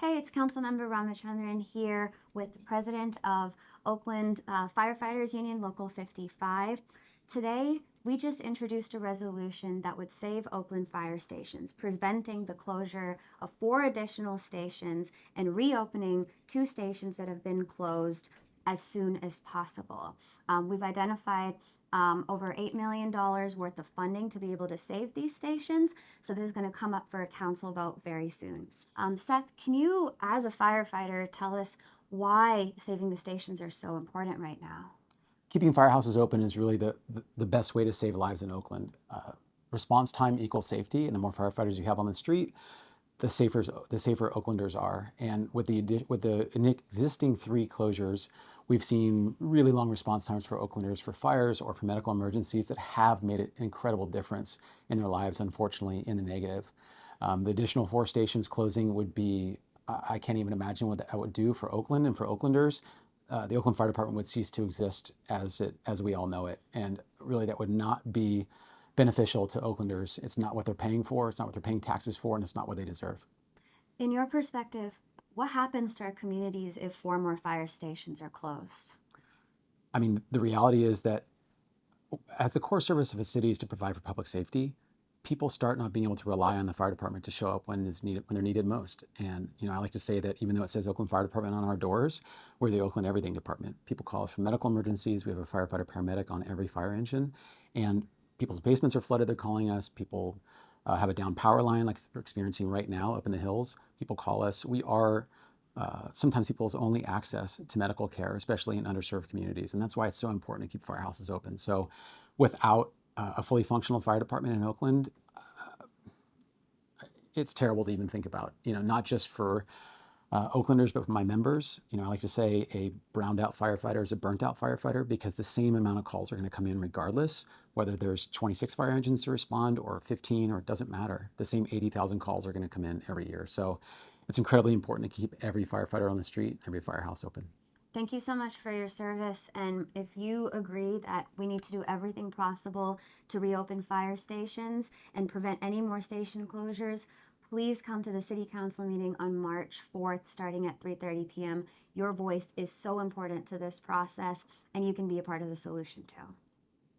Hey, it's Councilmember Ramachandran here with the President of Oakland Firefighters Union Local 55. Today, we just introduced a resolution that would save Oakland fire stations, preventing the closure of 4 additional stations and reopening 2 stations that have been closed as soon as possible. We've identified over $8 million worth of funding to be able to save these stations. So this is going to come up for a council vote very soon. Seth, can you, as a firefighter, tell us why saving the stations are so important right now? Keeping firehouses open is really the best way to save lives in Oakland. Response time equals safety, and the more firefighters you have on the street, the safer Oaklanders are. And with the existing 3 closures, we've seen really long response times for Oaklanders for fires or for medical emergencies that have made an incredible difference in their lives, unfortunately, in the negative. The additional 4 stations closing would be, I can't even imagine what that would do for Oakland and for Oaklanders. The Oakland Fire Department would cease to exist as we all know it. And really that would not be beneficial to Oaklanders. It's not what they're paying for, it's not what they're paying taxes for, and it's not what they deserve. In your perspective, what happens to our communities if 4 more fire stations are closed? I mean, the reality is that as the core service of a city is to provide for public safety, people start not being able to rely on the fire department to show up when they're needed most. And I like to say that even though it says Oakland Fire Department on our doors, we're the Oakland Everything Department. People call us for medical emergencies. We have a firefighter paramedic on every fire engine, and people's basements are flooded. They're calling us. People have a down power line like we're experiencing right now up in the hills. People call us. We are sometimes people's only access to medical care, especially in underserved communities. And that's why it's so important to keep firehouses open. So without a fully functional fire department in Oakland, it's terrible to even think about, not just for Oaklanders, but for my members. I like to say a browned out firefighter is a burnt out firefighter, because the same amount of calls are going to come in regardless, whether there's 26 fire engines to respond or 15, or it doesn't matter. The same 80,000 calls are going to come in every year. So it's incredibly important to keep every firefighter on the street, every firehouse open. Thank you so much for your service. And if you agree that we need to do everything possible to reopen fire stations and prevent any more station closures, please come to the City Council meeting on March 4th, starting at 3:30 p.m. Your voice is so important to this process, and you can be a part of the solution too.